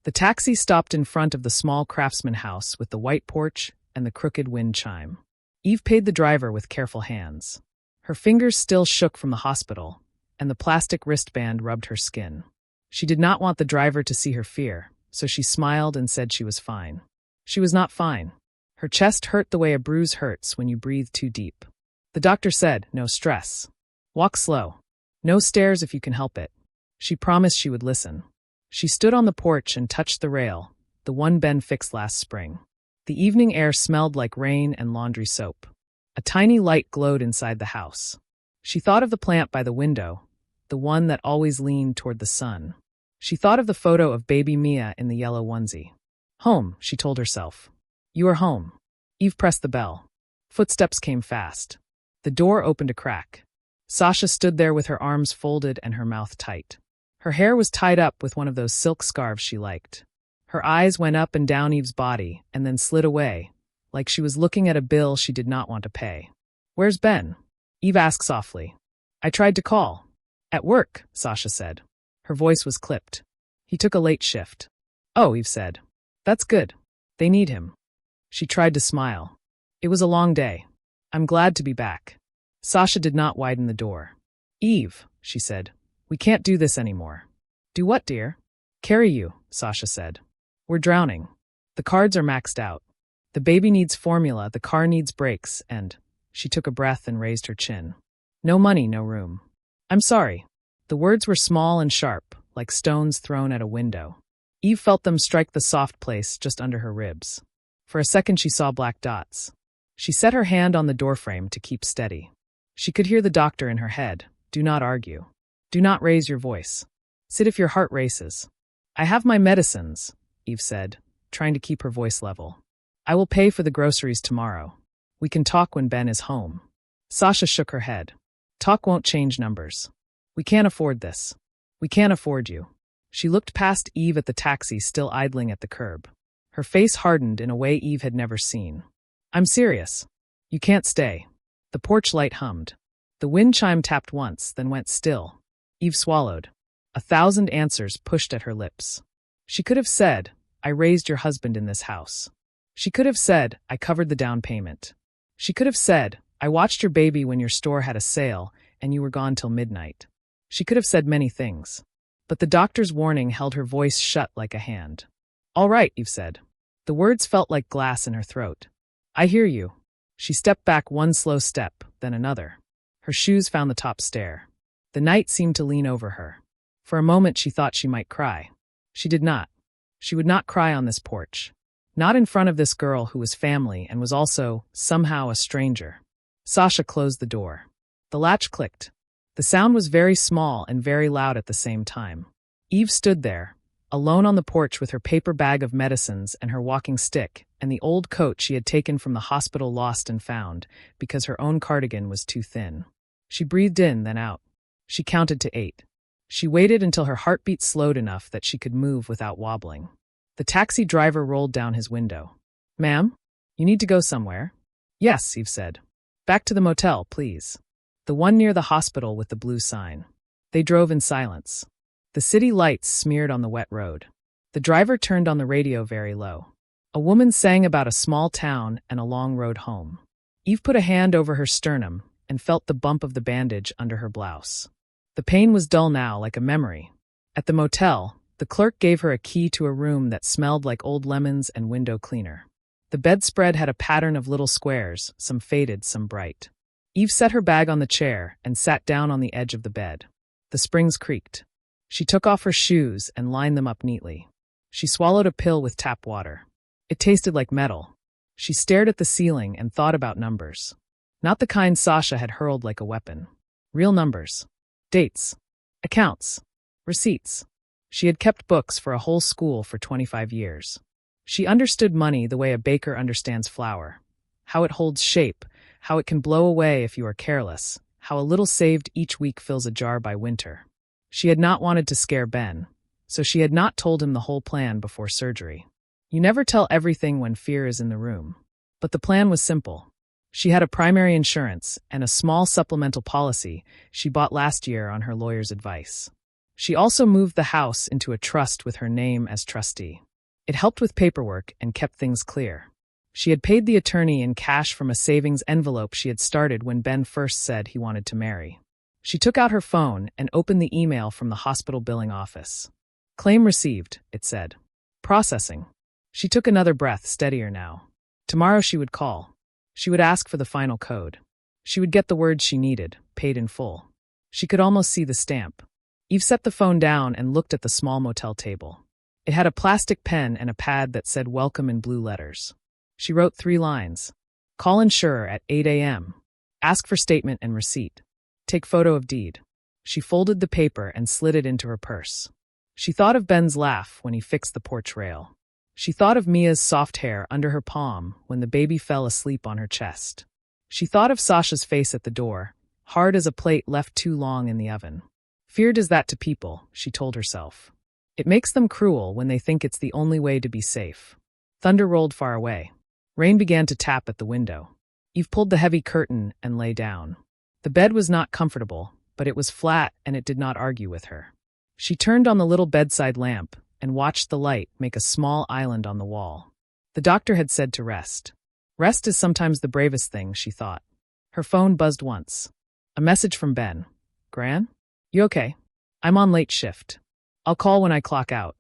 The taxi stopped in front of the small craftsman house with the white porch and the crooked wind chime. Eve paid the driver with careful hands. Her fingers still shook from the hospital, and the plastic wristband rubbed her skin. She did not want the driver to see her fear, so she smiled and said she was fine. She was not fine. Her chest hurt the way a bruise hurts when you breathe too deep. The doctor said, "No stress. Walk slow. No stairs if you can help it." She promised she would listen. She stood on the porch and touched the rail, the one Ben fixed last spring. The evening air smelled like rain and laundry soap. A tiny light glowed inside the house. She thought of the plant by the window, the one that always leaned toward the sun. She thought of the photo of baby Mia in the yellow onesie. "Home," she told herself. "You are home." Eve pressed the bell. Footsteps came fast. The door opened a crack. Sasha stood there with her arms folded and her mouth tight. Her hair was tied up with one of those silk scarves she liked. Her eyes went up and down Eve's body and then slid away, like she was looking at a bill she did not want to pay. "Where's Ben?" Eve asked softly. "I tried to call." "At work," Sasha said. Her voice was clipped. "He took a late shift." "Oh," Eve said. "That's good. They need him." She tried to smile. "It was a long day. I'm glad to be back." Sasha did not widen the door. "Eve," she said, "we can't do this anymore." "Do what, dear?" "Carry you," Sasha said. "We're drowning. The cards are maxed out. The baby needs formula, the car needs brakes, and—" She took a breath and raised her chin. "No money, no room." "I'm sorry." The words were small and sharp, like stones thrown at a window. Eve felt them strike the soft place just under her ribs. For a second she saw black dots. She set her hand on the doorframe to keep steady. She could hear the doctor in her head. "Do not argue. Do not raise your voice. Sit if your heart races." "I have my medicines," Eve said, trying to keep her voice level. "I will pay for the groceries tomorrow. We can talk when Ben is home." Sasha shook her head. "Talk won't change numbers. We can't afford this. We can't afford you." She looked past Eve at the taxi still idling at the curb. Her face hardened in a way Eve had never seen. "I'm serious. You can't stay." The porch light hummed. The wind chime tapped once, then went still. Eve swallowed. 1,000 answers pushed at her lips. She could have said, "I raised your husband in this house." She could have said, "I covered the down payment." She could have said, "I watched your baby when your store had a sale and you were gone till midnight." She could have said many things. But the doctor's warning held her voice shut like a hand. "All right," Eve said. The words felt like glass in her throat. "I hear you." She stepped back one slow step, then another. Her shoes found the top stair. The night seemed to lean over her. For a moment she thought she might cry. She did not. She would not cry on this porch. Not in front of this girl who was family and was also, somehow, a stranger. Sasha closed the door. The latch clicked. The sound was very small and very loud at the same time. Eve stood there, alone on the porch with her paper bag of medicines and her walking stick and the old coat she had taken from the hospital lost and found because her own cardigan was too thin. She breathed in, then out. She counted to 8. She waited until her heartbeat slowed enough that she could move without wobbling. The taxi driver rolled down his window. "Ma'am, you need to go somewhere?" "Yes," Eve said. "Back to the motel, please. The one near the hospital with the blue sign." They drove in silence. The city lights smeared on the wet road. The driver turned on the radio very low. A woman sang about a small town and a long road home. Eve put a hand over her sternum and felt the bump of the bandage under her blouse. The pain was dull now, like a memory. At the motel, the clerk gave her a key to a room that smelled like old lemons and window cleaner. The bedspread had a pattern of little squares, some faded, some bright. Eve set her bag on the chair and sat down on the edge of the bed. The springs creaked. She took off her shoes and lined them up neatly. She swallowed a pill with tap water. It tasted like metal. She stared at the ceiling and thought about numbers. Not the kind Sasha had hurled like a weapon. Real numbers. Dates. Accounts. Receipts. She had kept books for a whole school for 25 years. She understood money the way a baker understands flour. How it holds shape, how it can blow away if you are careless, how a little saved each week fills a jar by winter. She had not wanted to scare Ben, so she had not told him the whole plan before surgery. You never tell everything when fear is in the room. But the plan was simple. She had a primary insurance and a small supplemental policy she bought last year on her lawyer's advice. She also moved the house into a trust with her name as trustee. It helped with paperwork and kept things clear. She had paid the attorney in cash from a savings envelope she had started when Ben first said he wanted to marry. She took out her phone and opened the email from the hospital billing office. Claim received, it said. Processing. She took another breath, steadier now. Tomorrow she would call. She would ask for the final code. She would get the words she needed, paid in full. She could almost see the stamp. Eve set the phone down and looked at the small motel table. It had a plastic pen and a pad that said welcome in blue letters. She wrote 3 lines. Call insurer at 8 a.m. Ask for statement and receipt. Take photo of deed. She folded the paper and slid it into her purse. She thought of Ben's laugh when he fixed the porch rail. She thought of Mia's soft hair under her palm when the baby fell asleep on her chest. She thought of Sasha's face at the door, hard as a plate left too long in the oven. Fear does that to people, she told herself. It makes them cruel when they think it's the only way to be safe. Thunder rolled far away. Rain began to tap at the window. Eve pulled the heavy curtain and lay down. The bed was not comfortable, but it was flat and it did not argue with her. She turned on the little bedside lamp and watched the light make a small island on the wall. The doctor had said to rest. Rest is sometimes the bravest thing, she thought. Her phone buzzed once. A message from Ben. Gran? You okay? I'm on late shift. I'll call when I clock out.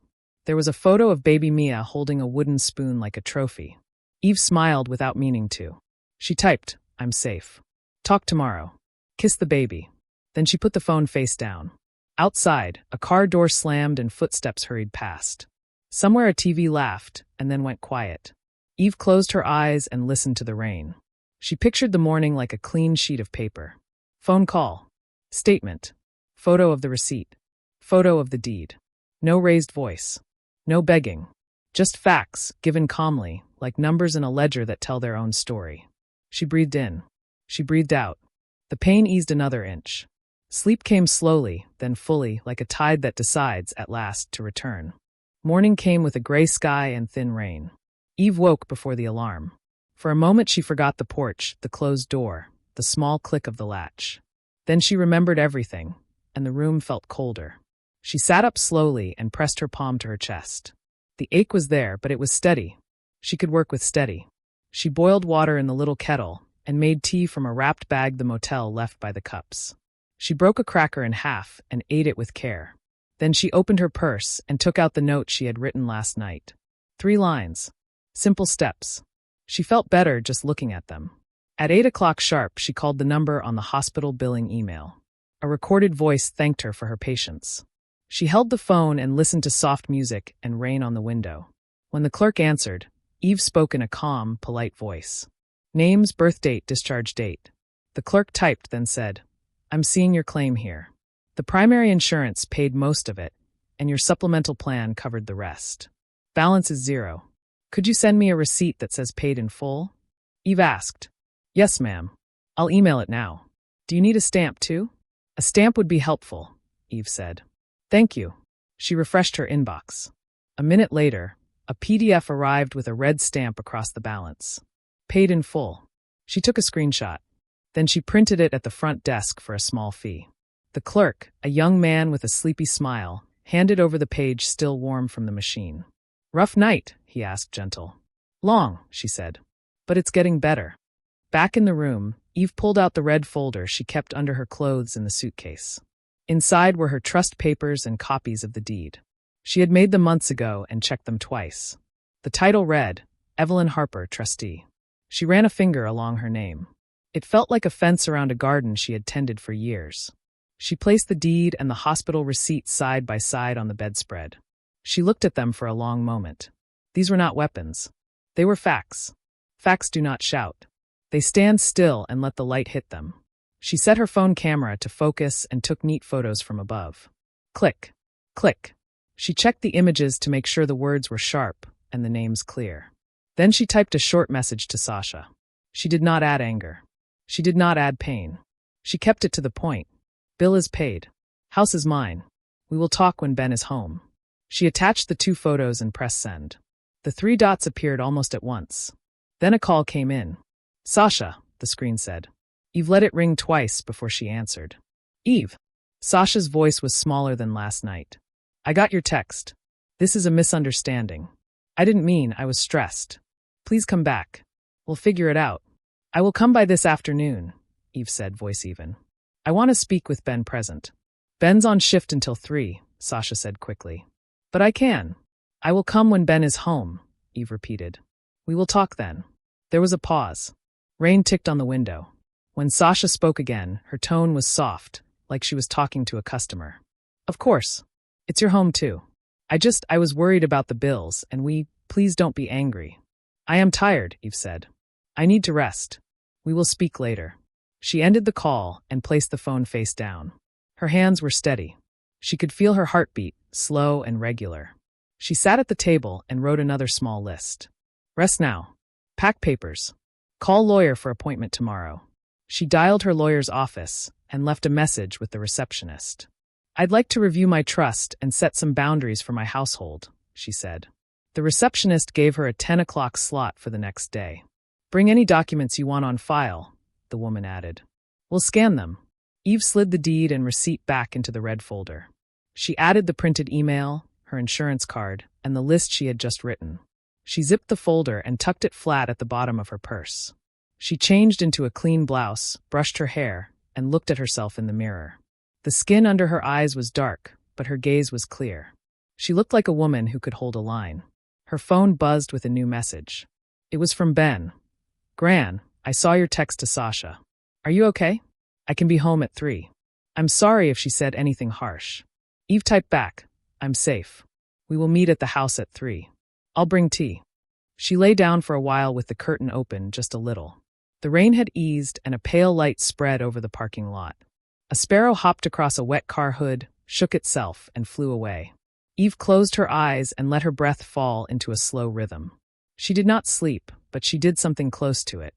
There was a photo of baby Mia holding a wooden spoon like a trophy. Eve smiled without meaning to. She typed, I'm safe. Talk tomorrow. Kiss the baby. Then she put the phone face down. Outside, a car door slammed and footsteps hurried past. Somewhere a TV laughed and then went quiet. Eve closed her eyes and listened to the rain. She pictured the morning like a clean sheet of paper. Phone call. Statement. Photo of the receipt. Photo of the deed. No raised voice. No begging. Just facts, given calmly, like numbers in a ledger that tell their own story. She breathed in. She breathed out. The pain eased another inch. Sleep came slowly, then fully, like a tide that decides, at last, to return. Morning came with a gray sky and thin rain. Eve woke before the alarm. For a moment she forgot the porch, the closed door, the small click of the latch. Then she remembered everything, and the room felt colder. She sat up slowly and pressed her palm to her chest. The ache was there, but it was steady. She could work with steady. She boiled water in the little kettle and made tea from a wrapped bag the motel left by the cups. She broke a cracker in half and ate it with care. Then she opened her purse and took out the note she had written last night. 3 lines. Simple steps. She felt better just looking at them. At 8 o'clock sharp, she called the number on the hospital billing email. A recorded voice thanked her for her patience. She held the phone and listened to soft music and rain on the window. When the clerk answered, Eve spoke in a calm, polite voice. Names, birth date, discharge date. The clerk typed, then said, I'm seeing your claim here. The primary insurance paid most of it, and your supplemental plan covered the rest. Balance is 0. Could you send me a receipt that says paid in full? Eve asked. Yes, ma'am. I'll email it now. Do you need a stamp, too? A stamp would be helpful, Eve said. Thank you. She refreshed her inbox. A minute later, a PDF arrived with a red stamp across the balance. Paid in full. She took a screenshot. Then she printed it at the front desk for a small fee. The clerk, a young man with a sleepy smile, handed over the page still warm from the machine. Rough night, he asked, gentle. Long, she said. But it's getting better. Back in the room, Eve pulled out the red folder she kept under her clothes in the suitcase. Inside were her trust papers and copies of the deed. She had made them months ago and checked them twice. The title read, Evelyn Harper, trustee. She ran a finger along her name. It felt like a fence around a garden she had tended for years. She placed the deed and the hospital receipt side by side on the bedspread. She looked at them for a long moment. These were not weapons. They were facts. Facts do not shout. They stand still and let the light hit them. She set her phone camera to focus and took neat photos from above. Click. Click. She checked the images to make sure the words were sharp and the names clear. Then she typed a short message to Sasha. She did not add anger. She did not add pain. She kept it to the point. Bill is paid. House is mine. We will talk when Ben is home. She attached the 2 photos and pressed send. The 3 dots appeared almost at once. Then a call came in. Sasha, the screen said. Eve let it ring twice before she answered. Eve. Sasha's voice was smaller than last night. I got your text. This is a misunderstanding. I didn't mean I was stressed. Please come back. We'll figure it out. I will come by this afternoon, Eve said, voice even. I want to speak with Ben present. Ben's on shift until 3, Sasha said quickly. But I can. I will come when Ben is home, Eve repeated. We will talk then. There was a pause. Rain ticked on the window. When Sasha spoke again, her tone was soft, like she was talking to a customer. Of course. It's your home too. I was worried about the bills, and please don't be angry. I am tired, Eve said. I need to rest. We will speak later. She ended the call and placed the phone face down. Her hands were steady. She could feel her heartbeat, slow and regular. She sat at the table and wrote another small list. Rest now. Pack papers. Call lawyer for appointment tomorrow. She dialed her lawyer's office and left a message with the receptionist. I'd like to review my trust and set some boundaries for my household, she said. The receptionist gave her a 10 o'clock slot for the next day. Bring any documents you want on file, the woman added. We'll scan them. Eve slid the deed and receipt back into the red folder. She added the printed email, her insurance card, and the list she had just written. She zipped the folder and tucked it flat at the bottom of her purse. She changed into a clean blouse, brushed her hair, and looked at herself in the mirror. The skin under her eyes was dark, but her gaze was clear. She looked like a woman who could hold a line. Her phone buzzed with a new message. It was from Ben. Gran, I saw your text to Sasha. Are you okay? I can be home at 3. I'm sorry if she said anything harsh. Eve typed back. I'm safe. We will meet at the house at 3. I'll bring tea. She lay down for a while with the curtain open just a little. The rain had eased and a pale light spread over the parking lot. A sparrow hopped across a wet car hood, shook itself, and flew away. Eve closed her eyes and let her breath fall into a slow rhythm. She did not sleep, but she did something close to it.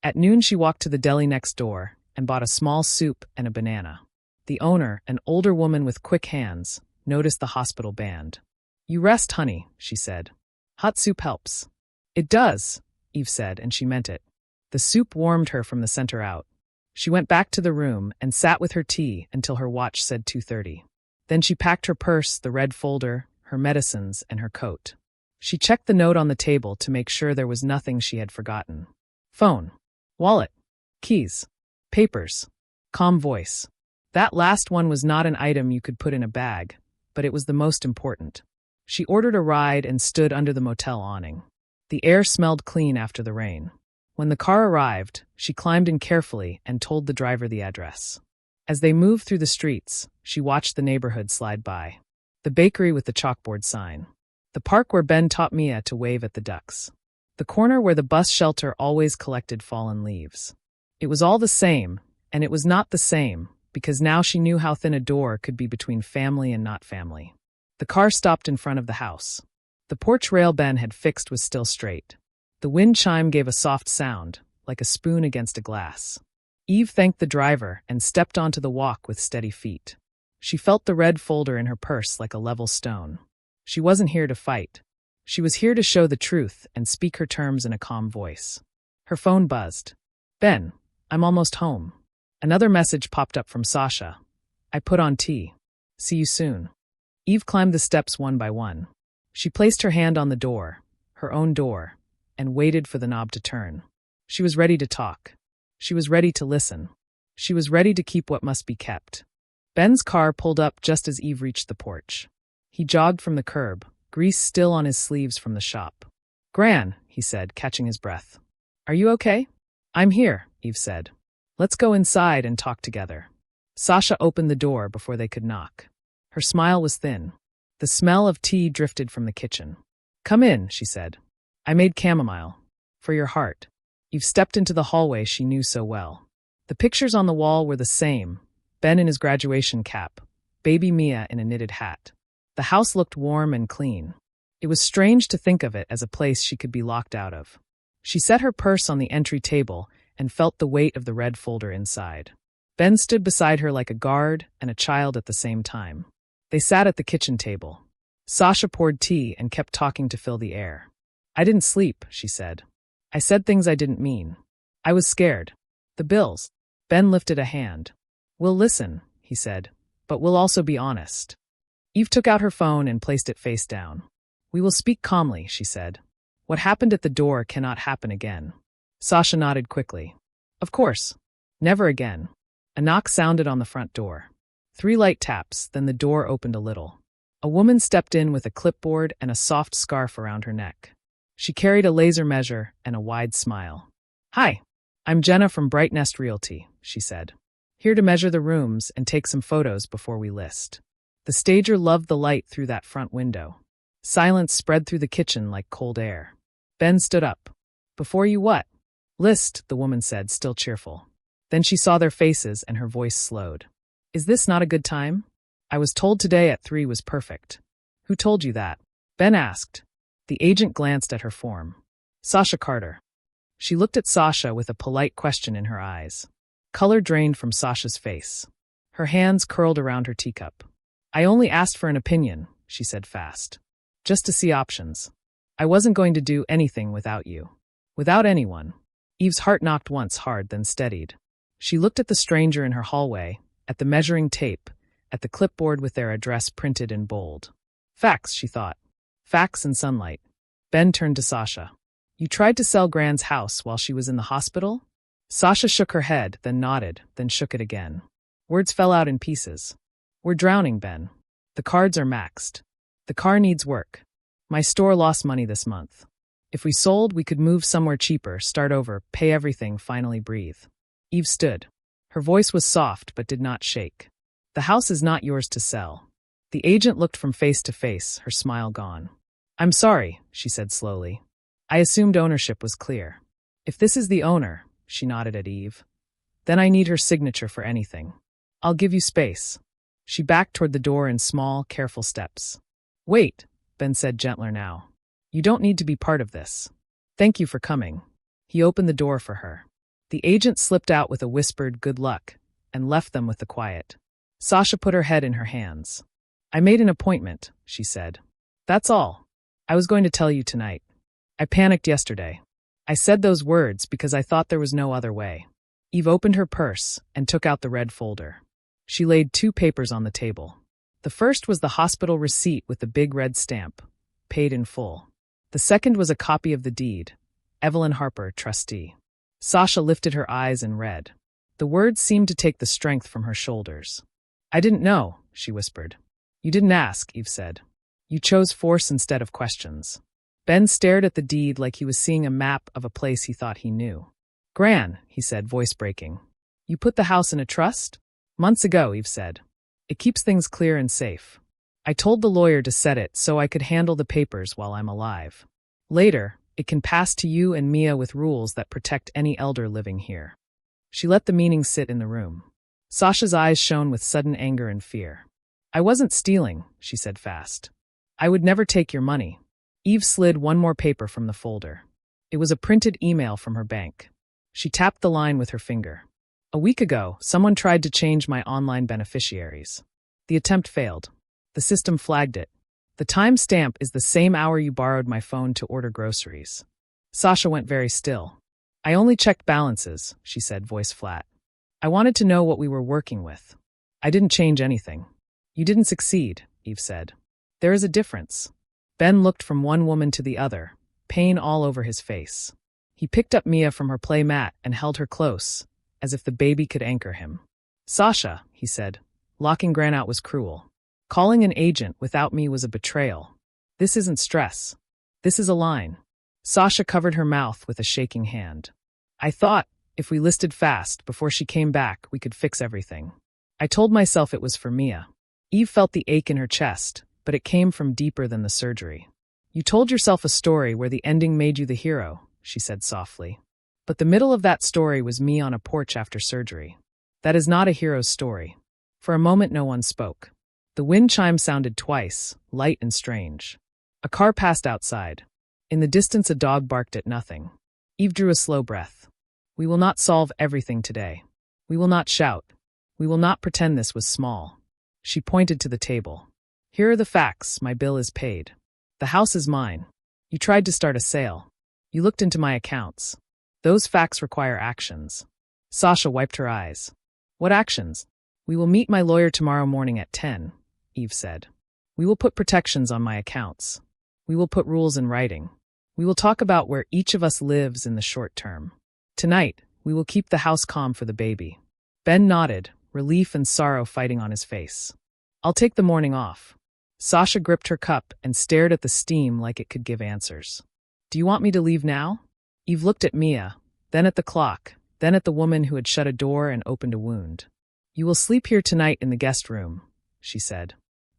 At noon she walked to the deli next door and bought a small soup and a banana. The owner, an older woman with quick hands, noticed the hospital band. You rest, honey, she said. Hot soup helps. It does, Eve said, and she meant it. The soup warmed her from the center out. She went back to the room and sat with her tea until her watch said 2:30. Then she packed her purse, the red folder, her medicines, and her coat. She checked the note on the table to make sure there was nothing she had forgotten. Phone, wallet, keys, papers, calm voice. That last one was not an item you could put in a bag, but it was the most important. She ordered a ride and stood under the motel awning. The air smelled clean after the rain. When the car arrived, she climbed in carefully and told the driver the address. As they moved through the streets, she watched the neighborhood slide by. The bakery with the chalkboard sign. The park where Ben taught Mia to wave at the ducks. The corner where the bus shelter always collected fallen leaves. It was all the same, and it was not the same, because now she knew how thin a door could be between family and not family. The car stopped in front of the house. The porch rail Ben had fixed was still straight. The wind chime gave a soft sound, like a spoon against a glass. Eve thanked the driver and stepped onto the walk with steady feet. She felt the red folder in her purse like a level stone. She wasn't here to fight. She was here to show the truth and speak her terms in a calm voice. Her phone buzzed. Ben, I'm almost home. Another message popped up from Sasha. I put on tea. See you soon. Eve climbed the steps one by one. She placed her hand on the door, her own door, and waited for the knob to turn. She was ready to talk. She was ready to listen. She was ready to keep what must be kept. Ben's car pulled up just as Eve reached the porch. He jogged from the curb, grease still on his sleeves from the shop. Gran, he said, catching his breath. Are you okay? I'm here, Eve said. Let's go inside and talk together. Sasha opened the door before they could knock. Her smile was thin. The smell of tea drifted from the kitchen. Come in, she said. I made chamomile. For your heart. Eve stepped into the hallway she knew so well. The pictures on the wall were the same. Ben in his graduation cap. Baby Mia in a knitted hat. The house looked warm and clean. It was strange to think of it as a place she could be locked out of. She set her purse on the entry table and felt the weight of the red folder inside. Ben stood beside her like a guard and a child at the same time. They sat at the kitchen table. Sasha poured tea and kept talking to fill the air. I didn't sleep, she said. I said things I didn't mean. I was scared. The bills. Ben lifted a hand. We'll listen, he said. but we'll also be honest. Eve took out her phone and placed it face down. We will speak calmly, she said. What happened at the door cannot happen again. Sasha nodded quickly. Of course. Never again. A knock sounded on the front door. 3 light taps, then the door opened a little. A woman stepped in with a clipboard and a soft scarf around her neck. She carried a laser measure and a wide smile. Hi, I'm Jenna from Bright Nest Realty, she said. Here to measure the rooms and take some photos before we list. The stager loved the light through that front window. Silence spread through the kitchen like cold air. Ben stood up. Before you what? List, the woman said, still cheerful. Then she saw their faces and her voice slowed. Is this not a good time? I was told today at 3 was perfect. Who told you that? Ben asked. The agent glanced at her form. Sasha Carter. She looked at Sasha with a polite question in her eyes. Color drained from Sasha's face. Her hands curled around her teacup. I only asked for an opinion, she said fast. Just to see options. I wasn't going to do anything without you. Without anyone. Eve's heart knocked once hard, then steadied. She looked at the stranger in her hallway, at the measuring tape, at the clipboard with their address printed in bold. Facts, she thought. Facts and sunlight. Ben turned to Sasha. You tried to sell Gran's house while she was in the hospital? Sasha shook her head, then nodded, then shook it again. Words fell out in pieces. We're drowning, Ben. The cards are maxed. The car needs work. My store lost money this month. If we sold, we could move somewhere cheaper, start over, pay everything, finally breathe. Eve stood. Her voice was soft but did not shake. The house is not yours to sell. The agent looked from face to face, her smile gone. I'm sorry, she said slowly. I assumed ownership was clear. If this is the owner, she nodded at Eve, then I need her signature for anything. I'll give you space. She backed toward the door in small, careful steps. Wait, Ben said gentler now. You don't need to be part of this. Thank you for coming. He opened the door for her. The agent slipped out with a whispered good luck and left them with the quiet. Sasha put her head in her hands. I made an appointment, she said. That's all. I was going to tell you tonight. I panicked yesterday. I said those words because I thought there was no other way. Eve opened her purse and took out the red folder. She laid 2 papers on the table. The first was the hospital receipt with the big red stamp, paid in full. The second was a copy of the deed, Evelyn Harper, trustee. Sasha lifted her eyes and read. The words seemed to take the strength from her shoulders. I didn't know, she whispered. You didn't ask, Eve said. You chose force instead of questions. Ben stared at the deed like he was seeing a map of a place he thought he knew. Gran, he said, voice breaking. You put the house in a trust? Months ago, Eve said. It keeps things clear and safe. I told the lawyer to set it so I could handle the papers while I'm alive. Later, it can pass to you and Mia with rules that protect any elder living here. She let the meaning sit in the room. Sasha's eyes shone with sudden anger and fear. I wasn't stealing, she said fast. I would never take your money. Eve slid one more paper from the folder. It was a printed email from her bank. She tapped the line with her finger. A week ago, someone tried to change my online beneficiaries. The attempt failed. The system flagged it. The time stamp is the same hour you borrowed my phone to order groceries. Sasha went very still. I only checked balances, she said, voice flat. I wanted to know what we were working with. I didn't change anything. You didn't succeed, Eve said. There is a difference. Ben looked from one woman to the other, pain all over his face. He picked up Mia from her play mat and held her close, as if the baby could anchor him. Sasha, he said, locking Gran out was cruel. Calling an agent without me was a betrayal. This isn't stress. This is a line. Sasha covered her mouth with a shaking hand. I thought, if we listed fast before she came back, we could fix everything. I told myself it was for Mia. Eve felt the ache in her chest, but it came from deeper than the surgery. You told yourself a story where the ending made you the hero, she said softly. But the middle of that story was me on a porch after surgery. That is not a hero's story. For a moment no one spoke. The wind chime sounded twice, light and strange. A car passed outside. In the distance a dog barked at nothing. Eve drew a slow breath. We will not solve everything today. We will not shout. We will not pretend this was small. She pointed to the table. Here are the facts, my bill is paid. The house is mine. You tried to start a sale. You looked into my accounts. Those facts require actions. Sasha wiped her eyes. What actions? We will meet my lawyer tomorrow morning at 10, Eve said. We will put protections on my accounts. We will put rules in writing. We will talk about where each of us lives in the short term. Tonight, we will keep the house calm for the baby. Ben nodded, relief and sorrow fighting on his face. I'll take the morning off. Sasha gripped her cup and stared at the steam like it could give answers. Do you want me to leave now? Eve looked at Mia, then at the clock, then at the woman who had shut a door and opened a wound. You will sleep here tonight in the guest room, she said.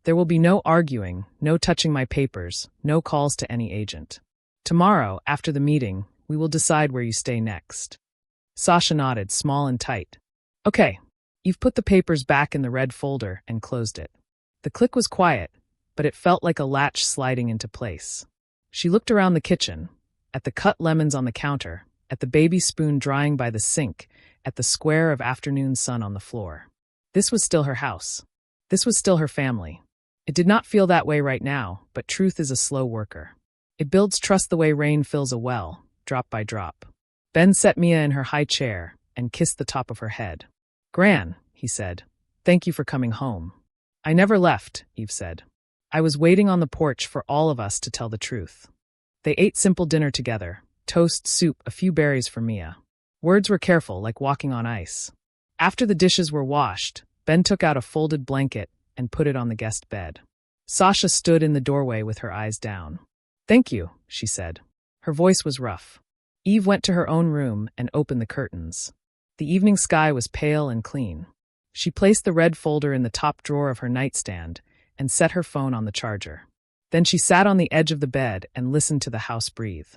There will be no arguing, no touching my papers, no calls to any agent. Tomorrow, after the meeting, we will decide where you stay next. Sasha nodded, small and tight. Okay. Eve put the papers back in the red folder and closed it. The click was quiet, but it felt like a latch sliding into place. She looked around the kitchen, at the cut lemons on the counter, at the baby spoon drying by the sink, at the square of afternoon sun on the floor. This was still her house. This was still her family. It did not feel that way right now, but truth is a slow worker. It builds trust the way rain fills a well, drop by drop. Ben set Mia in her high chair and kissed the top of her head. Gran, he said, thank you for coming home. I never left, Eve said. I was waiting on the porch for all of us to tell the truth. They ate simple dinner together, toast, soup, a few berries for Mia. Words were careful, like walking on ice. After the dishes were washed, Ben took out a folded blanket and put it on the guest bed. Sasha stood in the doorway with her eyes down. Thank you, she said. Her voice was rough. Eve went to her own room and opened the curtains. The evening sky was pale and clean. She placed the red folder in the top drawer of her nightstand and set her phone on the charger. Then she sat on the edge of the bed and listened to the house breathe.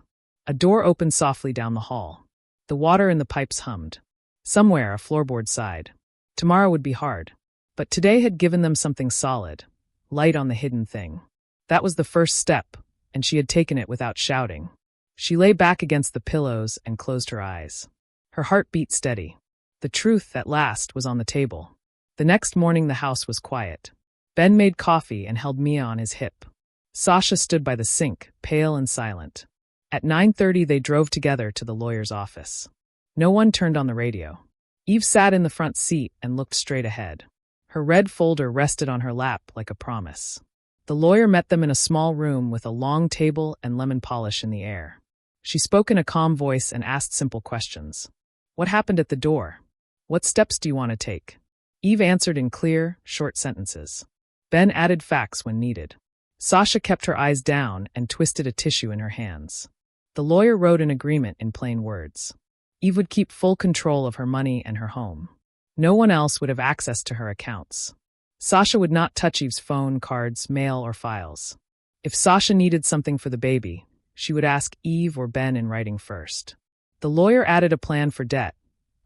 A door opened softly down the hall. The water in the pipes hummed. Somewhere, a floorboard sighed. Tomorrow would be hard. But today had given them something solid, light on the hidden thing. That was the first step, and she had taken it without shouting. She lay back against the pillows and closed her eyes. Her heart beat steady. The truth, at last, was on the table. The next morning the house was quiet. Ben made coffee and held Mia on his hip. Sasha stood by the sink, pale and silent. At 9:30 they drove together to the lawyer's office. No one turned on the radio. Eve sat in the front seat and looked straight ahead. Her red folder rested on her lap like a promise. The lawyer met them in a small room with a long table and lemon polish in the air. She spoke in a calm voice and asked simple questions. What happened at the door? What steps do you want to take? Eve answered in clear, short sentences. Ben added facts when needed. Sasha kept her eyes down and twisted a tissue in her hands. The lawyer wrote an agreement in plain words. Eve would keep full control of her money and her home. No one else would have access to her accounts. Sasha would not touch Eve's phone, cards, mail, or files. If Sasha needed something for the baby, she would ask Eve or Ben in writing first. The lawyer added a plan for debt,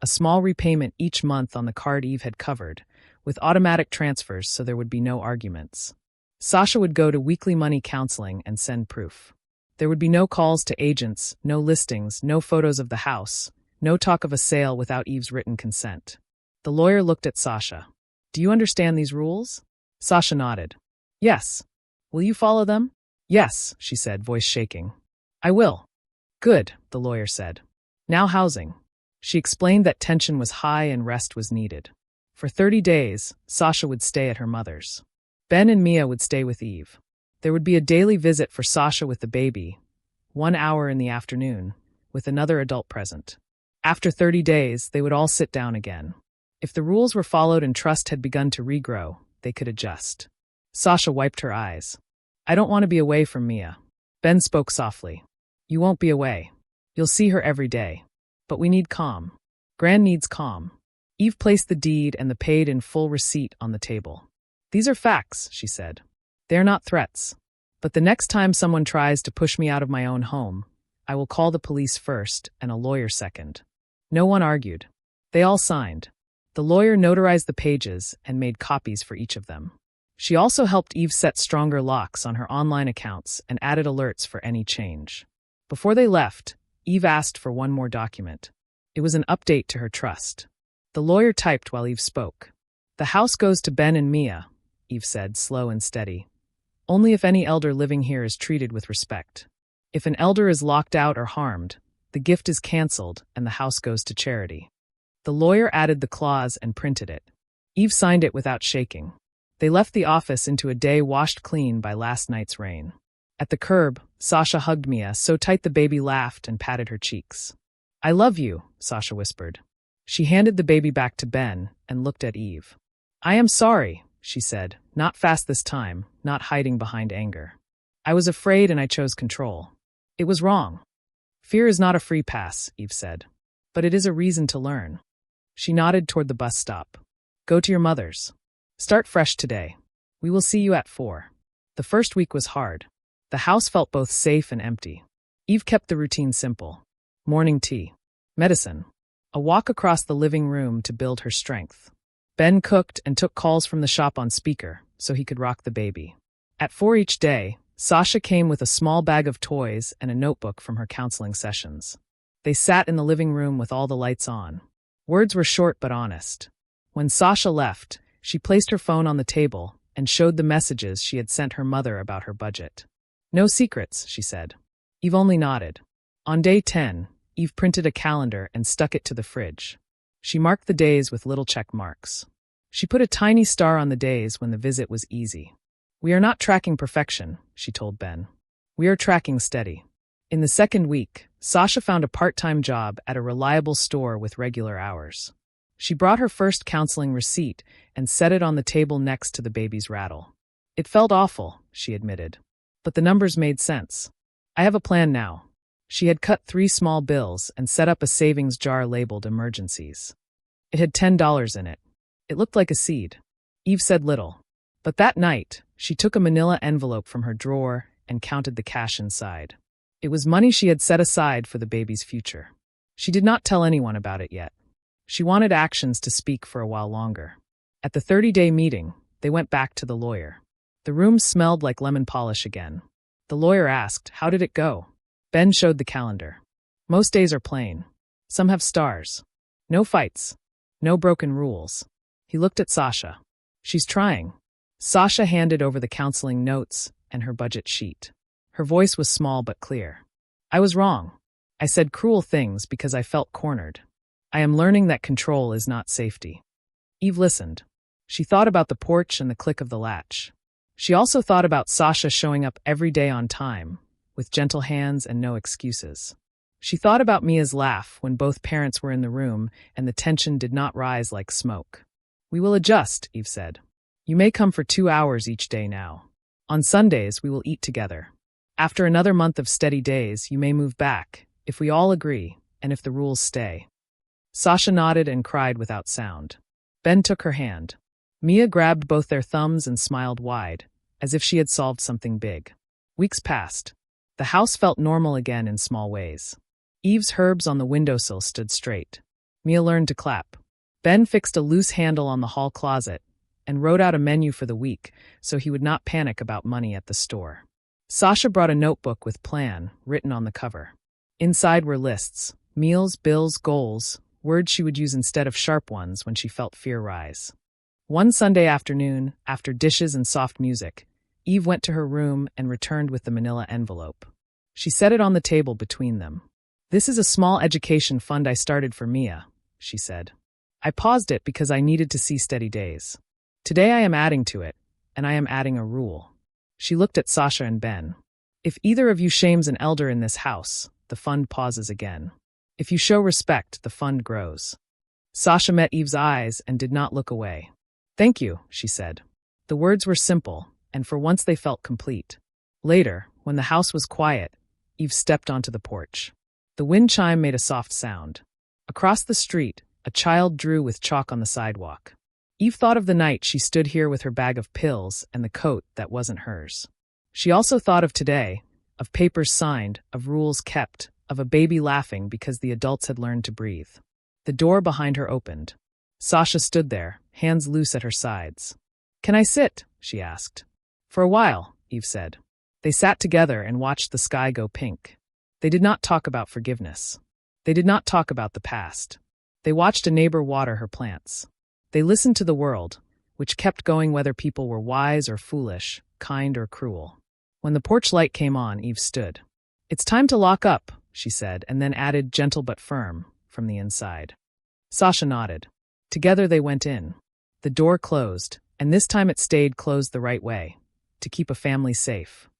a small repayment each month on the card Eve had covered, with automatic transfers so there would be no arguments. Sasha would go to weekly money counseling and send proof. There would be no calls to agents, no listings, no photos of the house, no talk of a sale without Eve's written consent. The lawyer looked at Sasha. Do you understand these rules? Sasha nodded. Yes. Will you follow them? Yes, she said, voice shaking. I will. Good, the lawyer said. Now housing. She explained that tension was high and rest was needed. For 30 days, Sasha would stay at her mother's. Ben and Mia would stay with Eve. There would be a daily visit for Sasha with the baby, 1 hour in the afternoon, with another adult present. After 30 days, they would all sit down again. If the rules were followed and trust had begun to regrow, they could adjust. Sasha wiped her eyes. I don't want to be away from Mia. Ben spoke softly. You won't be away. You'll see her every day. But we need calm. Gran needs calm. Eve placed the deed and the paid in full receipt on the table. These are facts, she said. They're not threats. But the next time someone tries to push me out of my own home, I will call the police first and a lawyer second. No one argued. They all signed. The lawyer notarized the pages and made copies for each of them. She also helped Eve set stronger locks on her online accounts and added alerts for any change. Before they left, Eve asked for one more document. It was an update to her trust. The lawyer typed while Eve spoke. The house goes to Ben and Mia, Eve said, slow and steady. Only if any elder living here is treated with respect. If an elder is locked out or harmed, the gift is canceled and the house goes to charity. The lawyer added the clause and printed it. Eve signed it without shaking. They left the office into a day washed clean by last night's rain. At the curb, Sasha hugged Mia so tight the baby laughed and patted her cheeks. "I love you," Sasha whispered. She handed the baby back to Ben and looked at Eve. "I am sorry," she said, not fast this time, not hiding behind anger. "I was afraid and I chose control. It was wrong." "Fear is not a free pass," Eve said. "But it is a reason to learn." She nodded toward the bus stop. "Go to your mother's. Start fresh today. We will see you at 4. The first week was hard. The house felt both safe and empty. Eve kept the routine simple. Morning tea. Medicine. A walk across the living room to build her strength. Ben cooked and took calls from the shop on speaker so he could rock the baby. At 4 each day, Sasha came with a small bag of toys and a notebook from her counseling sessions. They sat in the living room with all the lights on. Words were short but honest. When Sasha left, she placed her phone on the table and showed the messages she had sent her mother about her budget. "No secrets," she said. Eve only nodded. On day 10, Eve printed a calendar and stuck it to the fridge. She marked the days with little check marks. She put a tiny star on the days when the visit was easy. "We are not tracking perfection," she told Ben. "We are tracking steady." In the second week, Sasha found a part-time job at a reliable store with regular hours. She brought her first counseling receipt and set it on the table next to the baby's rattle. "It felt awful," she admitted. "But the numbers made sense. I have a plan now." She had cut 3 small bills and set up a savings jar labeled emergencies. It had $10 in it. It looked like a seed. Eve said little. But that night, she took a manila envelope from her drawer and counted the cash inside. It was money she had set aside for the baby's future. She did not tell anyone about it yet. She wanted actions to speak for a while longer. At the 30-day meeting, they went back to the lawyer. The room smelled like lemon polish again. The lawyer asked, "How did it go?" Ben showed the calendar. "Most days are plain. Some have stars. No fights. No broken rules." He looked at Sasha. "She's trying." Sasha handed over the counseling notes and her budget sheet. Her voice was small but clear. "I was wrong. I said cruel things because I felt cornered. I am learning that control is not safety." Eve listened. She thought about the porch and the click of the latch. She also thought about Sasha showing up every day on time, with gentle hands and no excuses. She thought about Mia's laugh when both parents were in the room and the tension did not rise like smoke. "We will adjust," Eve said. "You may come for 2 hours each day now. On Sundays, we will eat together. After another month of steady days, you may move back, if we all agree, and if the rules stay." Sasha nodded and cried without sound. Ben took her hand. Mia grabbed both their thumbs and smiled wide, as if she had solved something big. Weeks passed. The house felt normal again in small ways. Eve's herbs on the windowsill stood straight. Mia learned to clap. Ben fixed a loose handle on the hall closet and wrote out a menu for the week so he would not panic about money at the store. Sasha brought a notebook with plan written on the cover. Inside were lists, meals, bills, goals, words she would use instead of sharp ones when she felt fear rise. One Sunday afternoon, after dishes and soft music, Eve went to her room and returned with the manila envelope. She set it on the table between them. "This is a small education fund I started for Mia," she said. "I paused it because I needed to see steady days. Today I am adding to it, and I am adding a rule." She looked at Sasha and Ben. "If either of you shames an elder in this house, the fund pauses again. If you show respect, the fund grows." Sasha met Eve's eyes and did not look away. "Thank you," she said. The words were simple, and for once they felt complete. Later, when the house was quiet, Eve stepped onto the porch. The wind chime made a soft sound. Across the street, a child drew with chalk on the sidewalk. Eve thought of the night she stood here with her bag of pills and the coat that wasn't hers. She also thought of today, of papers signed, of rules kept, of a baby laughing because the adults had learned to breathe. The door behind her opened. Sasha stood there, hands loose at her sides. "Can I sit?" she asked. "For a while," Eve said. They sat together and watched the sky go pink. They did not talk about forgiveness. They did not talk about the past. They watched a neighbor water her plants. They listened to the world, which kept going whether people were wise or foolish, kind or cruel. When the porch light came on, Eve stood. "It's time to lock up," she said, and then added, gentle but firm, from the inside. Sasha nodded. Together they went in. The door closed, and this time it stayed closed the right way, to keep a family safe.